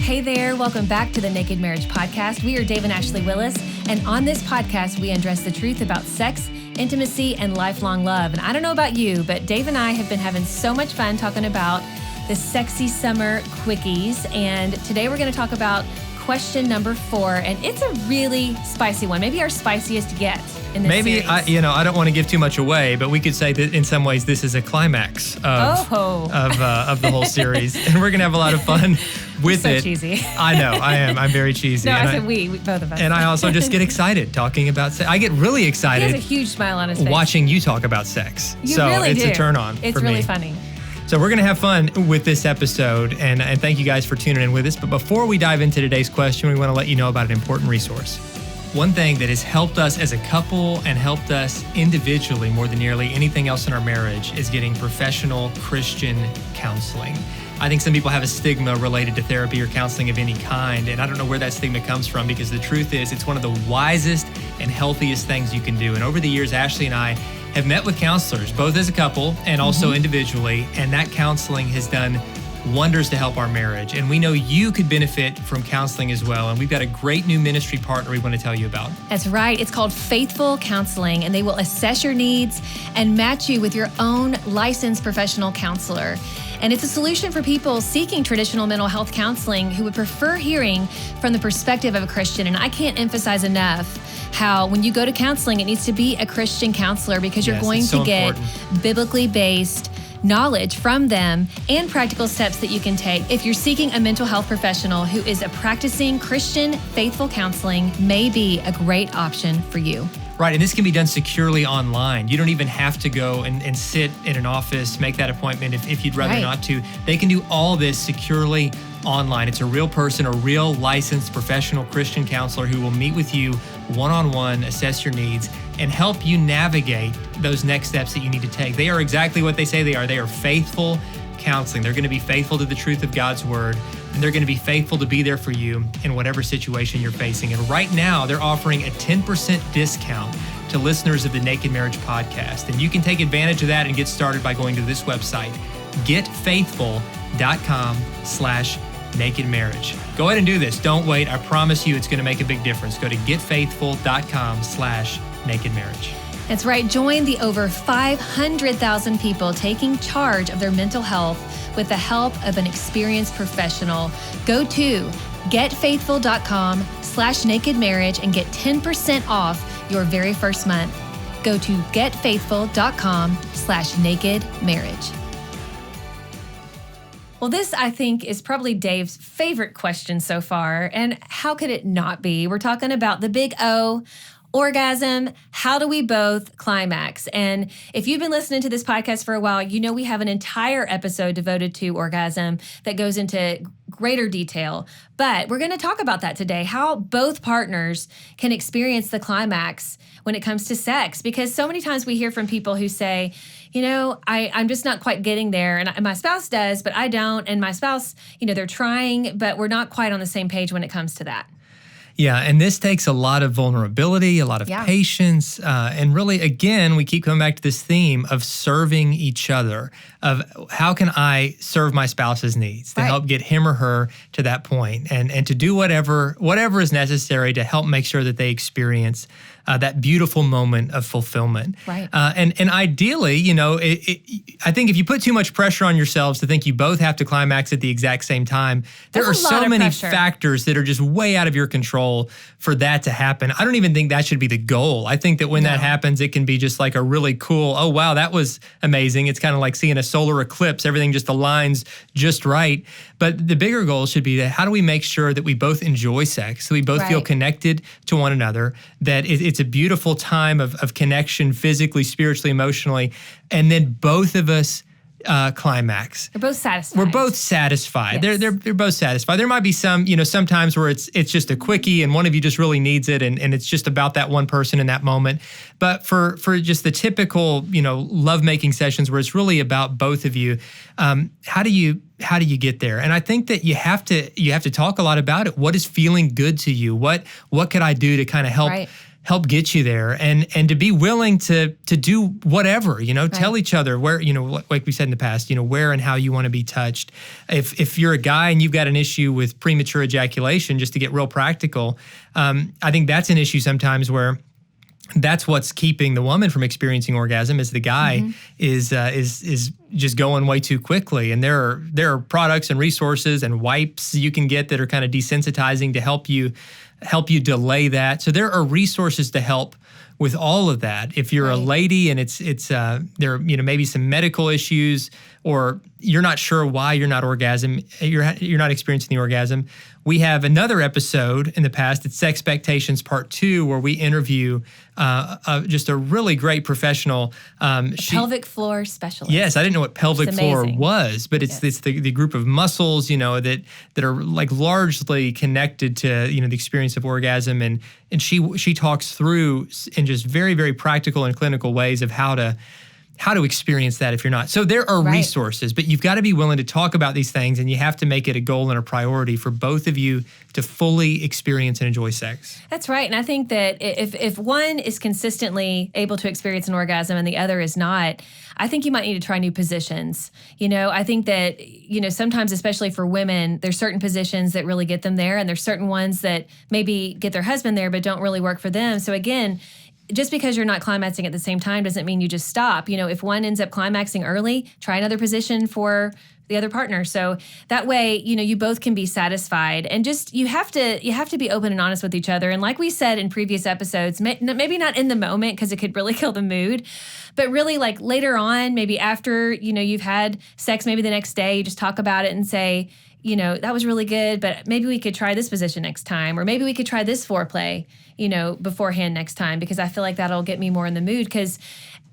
Hey there, welcome back to the Naked Marriage Podcast. We are Dave and Ashley Willis, and on this podcast, we undress the truth about sex, intimacy, and lifelong love. And I don't know about you, but Dave and I have been having so much fun talking about the sexy summer quickies, and today we're going to talk about question number 4, and it's a really spicy one, maybe our spiciest yet in this series. I don't want to give too much away, but we could say that in some ways this is a climax of the whole series, and we're going to have a lot of fun with so it. Cheesy. I know, I am. I'm very cheesy. No, I said we, both of us. And I also just get excited talking about sex. I get really excited. He has a huge smile on his face. Watching you talk about sex. You really it's do. a turn on. It's for really me. funny. So we're going to have fun with this episode, and thank you guys for tuning in with us. But before we dive into today's question, we want to let you know about an important resource. One thing that has helped us as a couple and helped us individually more than nearly anything else in our marriage is getting professional Christian counseling. I think some people have a stigma related to therapy or counseling of any kind, and I don't know where that stigma comes from, because the truth is it's one of the wisest and healthiest things you can do. And over the years, Ashley and I have met with counselors, both as a couple and also individually, and that counseling has done wonders to help our marriage. And we know you could benefit from counseling as well. And we've got a great new ministry partner we want to tell you about. That's right. It's called Faithful Counseling, and they will assess your needs and match you with your own licensed professional counselor. And it's a solution for people seeking traditional mental health counseling who would prefer hearing from the perspective of a Christian. And I can't emphasize enough how when you go to counseling, it needs to be a Christian counselor, because you're going to get biblically based knowledge from them and practical steps that you can take. If you're seeking a mental health professional who is a practicing Christian, Faithful Counseling may be a great option for you. Right, and this can be done securely online. You don't even have to go and sit in an office, make that appointment if you'd rather not to. They can do all this securely online. It's a real person, a real licensed professional Christian counselor who will meet with you one-on-one, assess your needs, and help you navigate those next steps that you need to take. They are exactly what they say they are. They are faithful counseling. They're going to be faithful to the truth of God's word, and they're going to be faithful to be there for you in whatever situation you're facing. And right now, they're offering a 10% discount to listeners of the Naked Marriage Podcast. And you can take advantage of that and get started by going to this website, getfaithful.com/nakedmarriage. Go ahead and do this. Don't wait. I promise you it's going to make a big difference. Go to getfaithful.com/nakedmarriage. That's right. Join the over 500,000 people taking charge of their mental health with the help of an experienced professional. Go to getfaithful.com/nakedmarriage and get 10% off your very first month. Go to getfaithful.com/nakedmarriage. Well, this, I think, is probably Dave's favorite question so far. And how could it not be? We're talking about the big O, orgasm. How do we both climax? And if you've been listening to this podcast for a while, you know we have an entire episode devoted to orgasm that goes into greater detail. But we're going to talk about that today, how both partners can experience the climax when it comes to sex. Because so many times we hear from people who say, you know, I'm just not quite getting there. And my spouse does, but I don't. And my spouse, you know, they're trying, but we're not quite on the same page when it comes to that. Yeah, and this takes a lot of vulnerability, a lot of patience, and really, again, we keep coming back to this theme of serving each other, of how can I serve my spouse's needs to help get him or her to that point, and to do whatever is necessary to help make sure that they experience that beautiful moment of fulfillment. Right. And ideally, you know, I think if you put too much pressure on yourselves to think you both have to climax at the exact same time, there are so many factors that are just way out of your control for that to happen. I don't even think that should be the goal. I think that when that happens, it can be just like a really cool, oh, wow, that was amazing. It's kind of like seeing a solar eclipse. Everything just aligns just right. But the bigger goal should be that how do we make sure that we both enjoy sex, so we both feel connected to one another, that it's a beautiful time of connection physically, spiritually, emotionally, and then both of us climax. We're both satisfied. We're both satisfied. Yes. They're both satisfied. There might be some, you know, sometimes where it's just a quickie and one of you just really needs it and it's just about that one person in that moment. But for just the typical, you know, lovemaking sessions where it's really about both of you, how do you get there? And I think that you have to talk a lot about it. What is feeling good to you? What could I do to kind of help help get you there, and to be willing to do whatever, tell each other where, like we said in the past, where and how you want to be touched. If you're a guy and you've got an issue with premature ejaculation, just to get real practical, I think that's an issue sometimes where that's what's keeping the woman from experiencing orgasm, is the guy is just going way too quickly. And there are products and resources and wipes you can get that are kind of desensitizing to help you delay that. So there are resources to help with all of that. If you're a lady and it's there are, maybe some medical issues, or you're not sure why you're not experiencing the orgasm, we have another episode in the past. It's Sexpectations Part 2, where we interview just a really great professional. Pelvic floor specialist. Yes, I didn't know what pelvic floor was, but it's the group of muscles, that are like largely connected to the experience of orgasm, and she talks through in just very, very practical and clinical ways of how to experience that if you're not. So there are resources, but you've got to be willing to talk about these things, and you have to make it a goal and a priority for both of you to fully experience and enjoy sex. That's right. And I think that if one is consistently able to experience an orgasm and the other is not, I think you might need to try new positions. I think that, sometimes, especially for women, there's certain positions that really get them there, and there's certain ones that maybe get their husband there but don't really work for them. So again, just because you're not climaxing at the same time doesn't mean you just stop. If one ends up climaxing early, try another position for the other partner. So that way, you both can be satisfied. And just you have to be open and honest with each other. And like we said in previous episodes, maybe not in the moment because it could really kill the mood, but really like later on, maybe after, you've had sex, maybe the next day, you just talk about it and say, that was really good, but maybe we could try this position next time, or maybe we could try this foreplay, beforehand next time, because I feel like that'll get me more in the mood. Because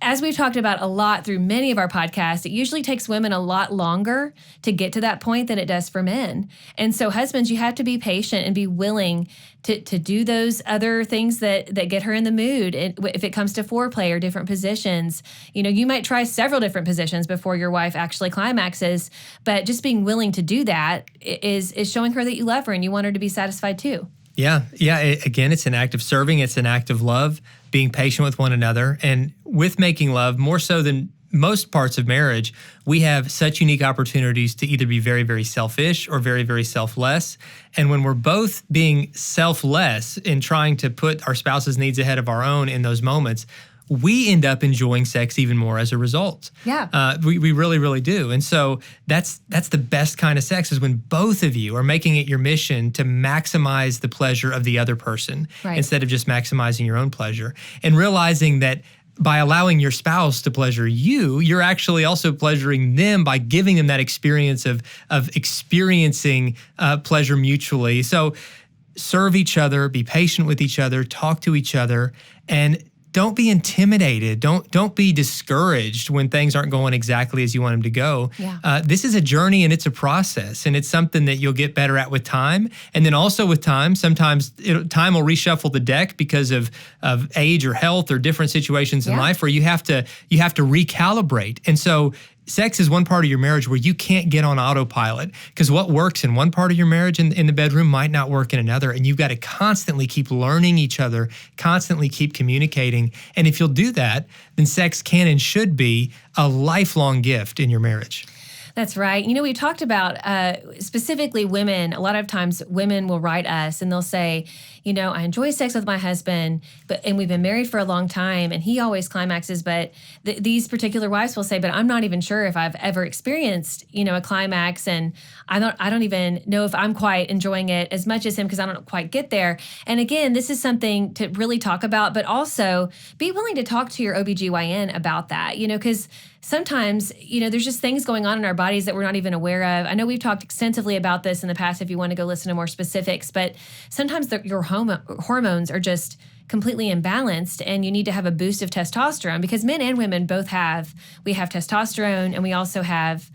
as we've talked about a lot through many of our podcasts, it usually takes women a lot longer to get to that point than it does for men. And so husbands, you have to be patient and be willing to do those other things that get her in the mood. If it comes to foreplay or different positions, you might try several different positions before your wife actually climaxes, but just being willing to do that is showing her that you love her and you want her to be satisfied too. Yeah. Again, it's an act of serving. It's an act of love, being patient with one another. And with making love, more so than most parts of marriage, we have such unique opportunities to either be very, very selfish or very, very selfless. And when we're both being selfless in trying to put our spouse's needs ahead of our own in those moments, we end up enjoying sex even more as a result. Yeah. We really, really do. And so that's the best kind of sex, is when both of you are making it your mission to maximize the pleasure of the other person instead of just maximizing your own pleasure. And realizing that by allowing your spouse to pleasure you, you're actually also pleasuring them by giving them that experience of experiencing pleasure mutually. So serve each other, be patient with each other, talk to each other, and don't be intimidated. Don't be discouraged when things aren't going exactly as you want them to go. Yeah. This is a journey and it's a process, and it's something that you'll get better at with time. And then also with time, sometimes time will reshuffle the deck because of age or health or different situations in life where you have to recalibrate. And so sex is one part of your marriage where you can't get on autopilot, because what works in one part of your marriage in the bedroom might not work in another. And you've got to constantly keep learning each other, constantly keep communicating. And if you'll do that, then sex can and should be a lifelong gift in your marriage. That's right. We talked about specifically women. A lot of times women will write us and they'll say, I enjoy sex with my husband, and we've been married for a long time and he always climaxes. But these particular wives will say, but I'm not even sure if I've ever experienced, a climax, and I don't even know if I'm quite enjoying it as much as him because I don't quite get there. And again, this is something to really talk about, but also be willing to talk to your OBGYN about that, because sometimes, there's just things going on in our bodies that we're not even aware of. I know we've talked extensively about this in the past if you want to go listen to more specifics, but sometimes your hormones are just completely imbalanced and you need to have a boost of testosterone, because men and women both we have testosterone, and we also have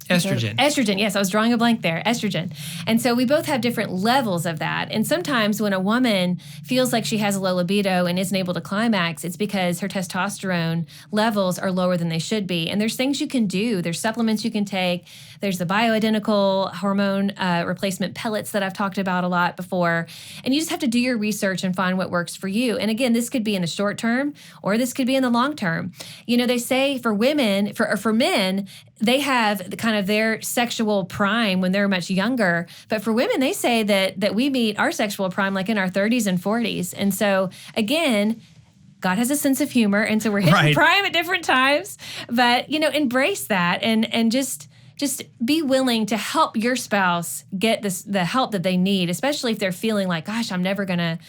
Estrogen. Estrogen, yes, I was drawing a blank there. Estrogen. And so we both have different levels of that. And sometimes when a woman feels like she has a low libido and isn't able to climax, it's because her testosterone levels are lower than they should be. And there's things you can do. There's supplements you can take. There's the bioidentical hormone replacement pellets that I've talked about a lot before. And you just have to do your research and find what works for you. And again, this could be in the short term or this could be in the long term. You know, they say for women, for men, they have kind of their sexual prime when they're much younger. But for women, they say that we meet our sexual prime like in our 30s and 40s. And so again, God has a sense of humor. And so we're hitting prime at different times. But, you know, embrace that and just be willing to help your spouse get the help that they need, especially if they're feeling like, gosh, I'm never going to,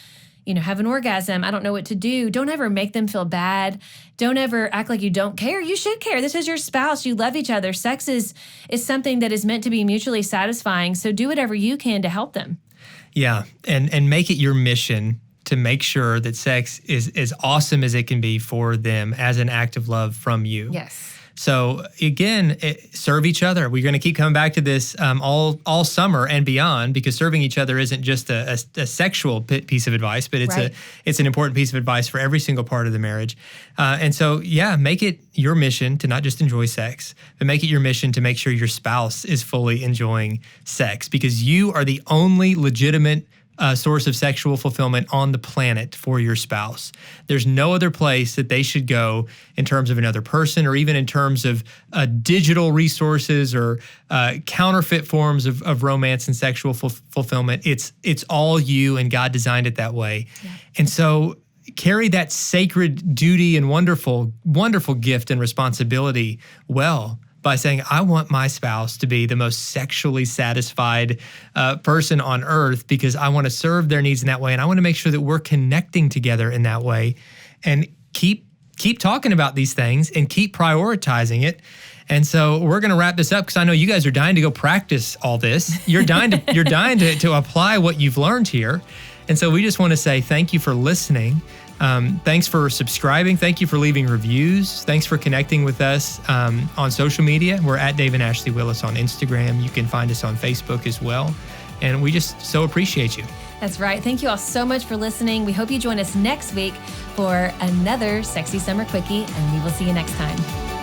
you know, have an orgasm. I don't know what to do. Don't ever make them feel bad. Don't ever act like you don't care. You should care. This is your spouse. You love each other. Sex is something that is meant to be mutually satisfying. So do whatever you can to help them. Yeah. And make it your mission to make sure that sex is as awesome as it can be for them as an act of love from you. Yes. So again, serve each other. We're going to keep coming back to this all summer and beyond, because serving each other isn't just a sexual piece of advice, but it's an important piece of advice for every single part of the marriage. And so, yeah, make it your mission to not just enjoy sex, but make it your mission to make sure your spouse is fully enjoying sex, because you are the only legitimate source of sexual fulfillment on the planet for your spouse. There's no other place that they should go in terms of another person, or even in terms of digital resources or counterfeit forms of romance and sexual fulfillment. It's all you, and God designed it that way. Yeah. And so carry that sacred duty and wonderful, wonderful gift and responsibility well, by saying, I want my spouse to be the most sexually satisfied person on earth, because I want to serve their needs in that way. And I want to make sure that we're connecting together in that way, and keep talking about these things and keep prioritizing it. And so we're going to wrap this up, because I know you guys are dying to go practice all this. You're dying to apply what you've learned here. And so we just want to say thank you for listening. Thanks for subscribing. Thank you for leaving reviews. Thanks for connecting with us on social media. We're at Dave and Ashley Willis on Instagram. You can find us on Facebook as well. And we just so appreciate you. That's right. Thank you all so much for listening. We hope you join us next week for another Sexy Summer Quickie, and we will see you next time.